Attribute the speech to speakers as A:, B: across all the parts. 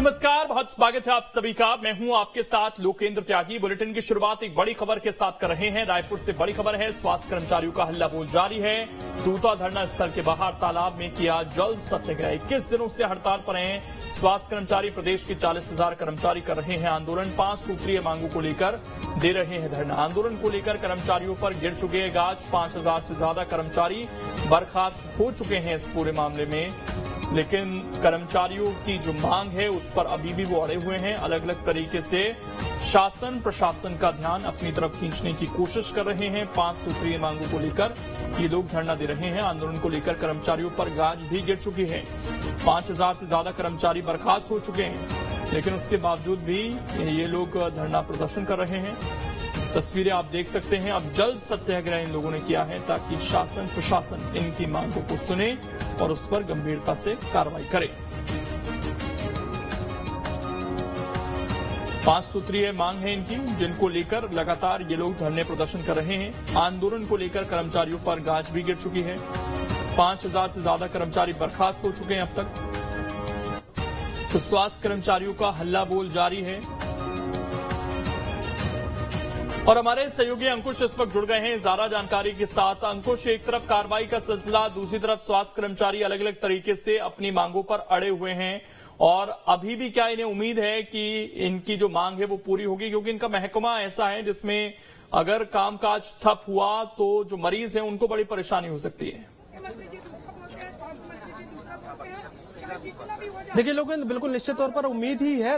A: नमस्कार, बहुत स्वागत है आप सभी का। मैं हूं आपके साथ लोकेंद्र त्यागी। बुलेटिन की शुरुआत एक बड़ी खबर के साथ कर रहे हैं। रायपुर से बड़ी खबर है, स्वास्थ्य कर्मचारियों का हल्ला बोल जारी है। टूटा धरना स्थल के बाहर तालाब में किया जल सत्याग्रह। 21 दिनों से हड़ताल पर हैं स्वास्थ्य कर्मचारी। प्रदेश के 40,000 कर्मचारी कर रहे हैं आंदोलन। 5 सूत्रीय मांगों को लेकर दे रहे हैं धरना। आंदोलन को लेकर कर्मचारियों पर गिर चुके हैं गाज। 5,000 से ज्यादा कर्मचारी बर्खास्त हो चुके हैं इस पूरे मामले में, लेकिन कर्मचारियों की जो मांग है उस पर अभी भी वो अड़े हुए हैं। अलग अलग तरीके से शासन प्रशासन का ध्यान अपनी तरफ खींचने की कोशिश कर रहे हैं। 5 सूत्रीय मांगों को लेकर ये लोग धरना दे रहे हैं। आंदोलन को लेकर कर्मचारियों पर गाज भी गिर चुकी है। 5,000 से ज्यादा कर्मचारी बर्खास्त हो चुके हैं, लेकिन उसके बावजूद भी ये लोग धरना प्रदर्शन कर रहे हैं। तस्वीरें आप देख सकते हैं। अब जल्द सत्याग्रह इन लोगों ने किया है ताकि शासन प्रशासन इनकी मांगों को सुने और उस पर गंभीरता से कार्रवाई करे। 5 सूत्रीय मांग है इनकी, जिनको लेकर लगातार ये लोग धरने प्रदर्शन कर रहे हैं। आंदोलन को लेकर कर्मचारियों पर गाज भी गिर चुकी है। 5,000 से ज्यादा कर्मचारी बर्खास्त हो चुके हैं अब तक। तो स्वास्थ्य कर्मचारियों का हल्ला बोल जारी है और हमारे सहयोगी अंकुश इस वक्त जुड़ गए हैं ज्यादा जानकारी के साथ। अंकुश, एक तरफ कार्रवाई का सिलसिला, दूसरी तरफ स्वास्थ्य कर्मचारी अलग अलग तरीके से अपनी मांगों पर अड़े हुए हैं, और अभी भी क्या इन्हें उम्मीद है कि इनकी जो मांग है वो पूरी होगी? क्योंकि इनका महकमा ऐसा है जिसमें अगर कामकाज ठप हुआ तो जो मरीज है उनको बड़ी परेशानी हो सकती है।
B: देखिए लोगों, बिल्कुल निश्चित तौर पर उम्मीद ही है,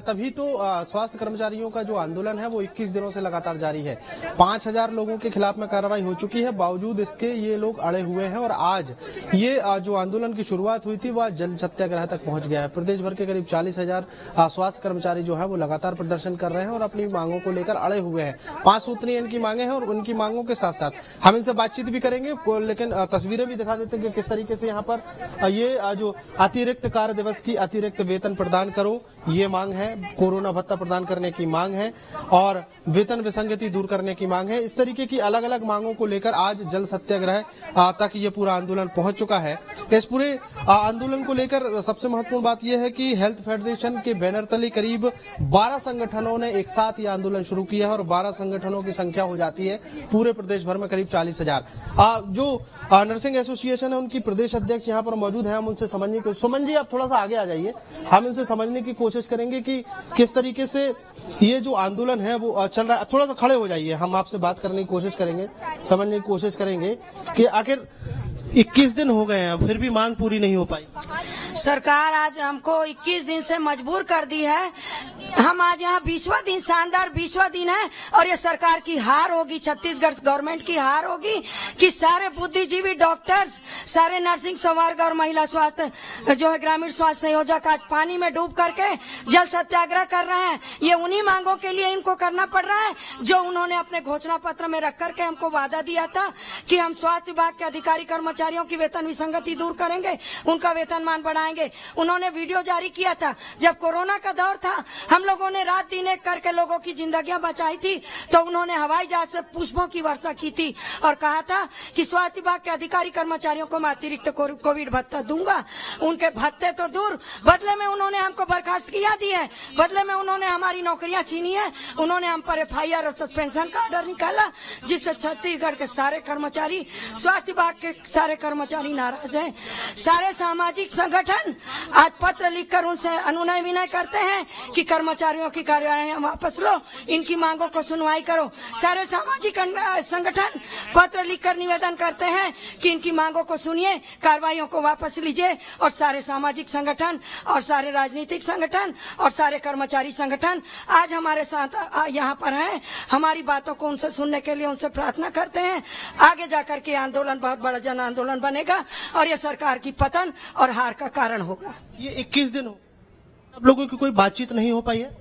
B: तभी तो स्वास्थ्य कर्मचारियों का जो आंदोलन है वो 21 दिनों से लगातार जारी है। 5,000 लोगों के खिलाफ में कार्रवाई हो चुकी है, बावजूद इसके ये लोग अड़े हुए हैं और आज ये जो आंदोलन की शुरुआत हुई थी वह जल सत्याग्रह तक पहुंच गया है। प्रदेश भर के करीब 40,000 स्वास्थ्य कर्मचारी जो है वो लगातार प्रदर्शन कर रहे हैं और अपनी मांगों को लेकर अड़े हुए हैं। 5 सूत्रीय इनकी मांगे हैं और उनकी मांगों के साथ साथ हम इनसे बातचीत भी करेंगे, लेकिन तस्वीरें भी दिखा देते हैं कि किस तरीके से यहाँ पर ये जो अतिरिक्त कार्य दिवस की अतिरिक्त वेतन प्रदान करो, ये मांग है। कोरोना भत्ता प्रदान करने की मांग है और वेतन विसंगति दूर करने की मांग है। इस तरीके की अलग अलग मांगों को लेकर आज जल सत्याग्रह तक ये पूरा आंदोलन पहुंच चुका है। इस पूरे आंदोलन को लेकर सबसे महत्वपूर्ण बात यह है कि हेल्थ फेडरेशन के बैनर तले करीब 12 संगठनों ने एक साथ ये आंदोलन शुरू किया है और 12 संगठनों की संख्या हो जाती है पूरे प्रदेश भर में करीब 40,000। जो नर्सिंग एसोसिएशन है उनकी प्रदेश अध्यक्ष यहाँ पर मौजूद है, हम उनसे समझने की, सुमन जी आप थोड़ा सा आगे आ जाइए, हम इनसे समझने की कोशिश करेंगे कि किस तरीके से ये जो आंदोलन है वो चल रहा है। थोड़ा सा खड़े हो जाइए, हम आपसे बात करने की कोशिश करेंगे, समझने की कोशिश करेंगे कि आखिर 21 दिन हो गए हैं फिर भी मांग पूरी नहीं हो पाई।
C: सरकार आज हमको 21 दिन से मजबूर कर दी है। हम आज यहाँ 20वां दिन, शानदार 20वां दिन है और ये सरकार की हार होगी, छत्तीसगढ़ गवर्नमेंट की हार होगी कि सारे बुद्धिजीवी डॉक्टर्स, सारे नर्सिंग संवर्ग और महिला स्वास्थ्य जो है ग्रामीण स्वास्थ्य संयोजक आज पानी में डूब करके जल सत्याग्रह कर रहे हैं। ये उन्हीं मांगों के लिए इनको करना पड़ रहा है जो उन्होंने अपने घोषणा पत्र में रख करके हमको वादा दिया था कि हम स्वास्थ्य विभाग के अधिकारी कर्मचारियों की वेतन विसंगति दूर करेंगे, उनका वेतनमान बढ़ाएंगे। उन्होंने वीडियो जारी किया था जब कोरोना का दौर था, हम लोगों ने रात दिन एक करके लोगों की जिंदगियां बचाई थी, तो उन्होंने हवाई जहाज से पुष्पों की वर्षा की थी और कहा था कि स्वास्थ्य विभाग के अधिकारी कर्मचारियों को मैं अतिरिक्त कोविड भत्ता दूंगा। उनके भत्ते तो दूर, बदले में उन्होंने हमको बर्खास्त किया दी है, बदले में उन्होंने हमारी नौकरियां छीनी है, उन्होंने हम पर FIR और सस्पेंशन का ऑर्डर निकाला, जिससे छत्तीसगढ़ के सारे कर्मचारी, स्वास्थ्य विभाग के सारे कर्मचारी नाराज हैं। सारे सामाजिक संगठन आज पत्र लिखकर उनसे अनुनय विनय करते हैं कि कर्मचारियों की कार्यवाही वापस लो, इनकी मांगों को सुनवाई करो। सारे सामाजिक संगठन पत्र लिखकर निवेदन करते हैं कि इनकी मांगों को सुनिए, कार्रवाइयों को वापस लीजिए। और सारे सामाजिक संगठन और सारे राजनीतिक संगठन और सारे कर्मचारी संगठन आज हमारे साथ यहाँ पर हैं। हमारी बातों को उनसे सुनने के लिए उनसे प्रार्थना करते हैं। आगे जाकर के आंदोलन बहुत बड़ा जन आंदोलन बनेगा और ये सरकार की पतन और हार का कारण होगा।
B: ये 21 दिन हो, आप लोगों की कोई बातचीत नहीं हो पाई है?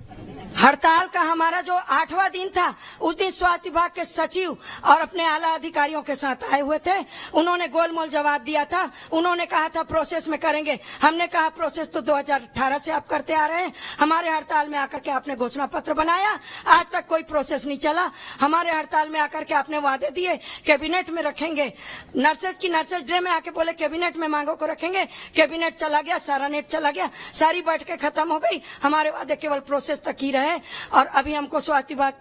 C: हड़ताल का हमारा जो 8वां दिन था, उस दिन स्वास्थ्य विभाग के सचिव और अपने आला अधिकारियों के साथ आए हुए थे। उन्होंने गोलमोल जवाब दिया था। उन्होंने कहा था प्रोसेस में करेंगे। हमने कहा प्रोसेस तो 2018 से आप करते आ रहे हैं। हमारे हड़ताल में आकर के आपने घोषणा पत्र बनाया, आज तक कोई प्रोसेस नहीं चला। हमारे हड़ताल में आकर के आपने वादे दिए कैबिनेट में रखेंगे, नर्सेज की नर्सेज डे में आके बोले कैबिनेट में मांगों को रखेंगे। कैबिनेट चला गया, सारा नेट चला गया, सारी बैठकें खत्म हो गई। हमारे वादे केवल प्रोसेस तक ही रहे। और अभी हमको स्वास्थ्य विभाग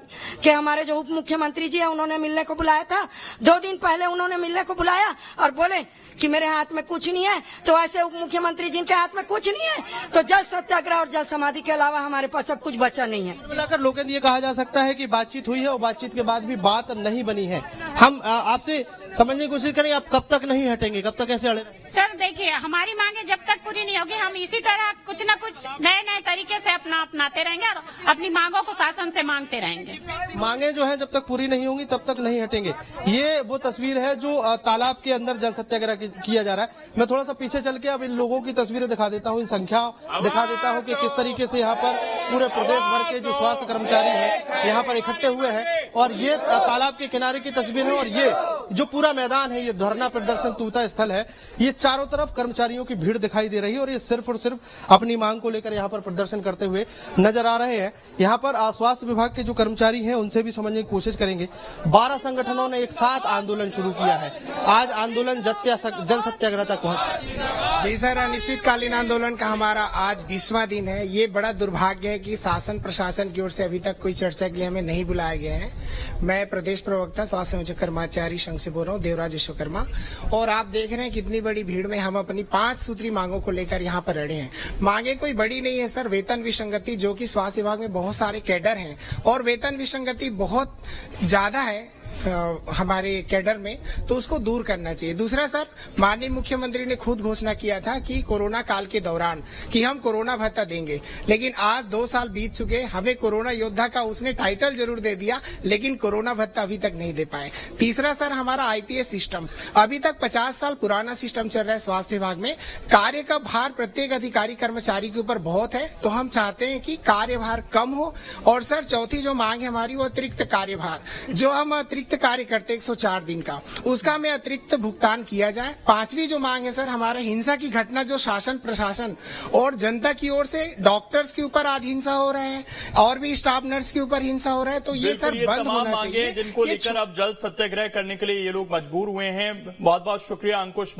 C: के हमारे जो उप मुख्यमंत्री जी है, उन्होंने मिलने को बुलाया था। 2 दिन पहले उन्होंने मिलने को बुलाया और बोले कि मेरे हाथ में कुछ नहीं है। तो ऐसे उप मुख्यमंत्री जिनके हाथ में कुछ नहीं है, तो जल सत्याग्रह और जल समाधि के अलावा हमारे पास अब कुछ बचा नहीं है।
B: मिलाकर लोकेंद्र, ये कहा जा सकता है कि बातचीत हुई है और बातचीत के बाद भी बात नहीं बनी है। हम आपसे समझने की कोशिश करें, आप कब तक नहीं हटेंगे, कब तक ऐसे अड़े रहेंगे?
D: सर देखिए, हमारी मांगे जब तक पूरी नहीं होगी, हम इसी तरह कुछ न कुछ नए नए तरीके से अपनाते रहेंगे और अपनी मांगों को शासन से मांगते रहेंगे।
B: मांगे जो है जब तक पूरी नहीं होंगी तब तक नहीं हटेंगे। ये वो तस्वीर है जो तालाब के अंदर जल सत्याग्रह किया जा रहा है। मैं थोड़ा सा पीछे चल के अब इन लोगों की तस्वीरें दिखा देता हूँ, इन संख्या दिखा देता हूँ कि किस तरीके से यहाँ पर पूरे प्रदेश भर के जो स्वास्थ्य कर्मचारी हैं यहाँ पर इकट्ठे हुए हैं। और ये तालाब के किनारे की तस्वीर है और ये जो पूरा मैदान है, ये धरना प्रदर्शन तूता स्थल है। ये चारों तरफ कर्मचारियों की भीड़ दिखाई दे रही है और ये सिर्फ और सिर्फ अपनी मांग को लेकर यहाँ पर प्रदर्शन करते हुए नजर आ रहे हैं। यहाँ पर स्वास्थ्य विभाग के जो कर्मचारी हैं उनसे भी समझने की कोशिश करेंगे। 12 संगठनों ने एक साथ आंदोलन शुरू किया है। आज आंदोलन जन सत्याग्रह तक पहुंचा।
E: जी सर, अनिश्चितकालीन आंदोलन का हमारा आज 20वां दिन है। ये बड़ा दुर्भाग्य है कि शासन प्रशासन की ओर से अभी तक कोई चर्चा के लिए हमें नहीं बुलाया गया है। मैं प्रदेश प्रवक्ता स्वास्थ्य एवं कर्मचारी संघ से बोल रहा हूँ, देवराज विश्वकर्मा। और आप देख रहे हैं कितनी बड़ी भीड़ में हम अपनी 5 सूत्री मांगों को लेकर यहाँ पर अड़े हैं। मांगे कोई बड़ी नहीं है सर, वेतन विसंगति जो कि स्वास्थ्य विभाग में बहुत सारे कैडर हैं और वेतन विसंगति बहुत ज्यादा है हमारे कैडर में, तो उसको दूर करना चाहिए। दूसरा सर, माननीय मुख्यमंत्री ने खुद घोषणा किया था कि कोरोना काल के दौरान कि हम कोरोना भत्ता देंगे, लेकिन आज 2 साल बीत चुके, हमें कोरोना योद्धा का उसने टाइटल जरूर दे दिया, लेकिन कोरोना भत्ता अभी तक नहीं दे पाए। तीसरा सर, हमारा आईपीएस सिस्टम अभी तक 50 साल पुराना सिस्टम चल रहा है स्वास्थ्य विभाग में। कार्य का भार प्रत्येक अधिकारी कर्मचारी के ऊपर बहुत है, तो हम चाहते हैं कि कार्यभार कम हो। और सर, चौथी जो मांग है हमारी, वो अतिरिक्त कार्यभार, जो हम अतिरिक्त कार्य करते 104 दिन का, उसका हमें अतिरिक्त भुगतान किया जाए। 5वीं जो मांग है सर, हमारा हिंसा की घटना जो शासन प्रशासन और जनता की ओर से डॉक्टर्स के ऊपर आज हिंसा हो रहे हैं और भी स्टाफ नर्स के ऊपर हिंसा हो रहा है, तो ये सर बंद होना चाहिए।
A: जिनको लेकर अब जल सत्याग्रह करने के लिए ये लोग मजबूर हुए हैं। बहुत बहुत शुक्रिया अंकुश।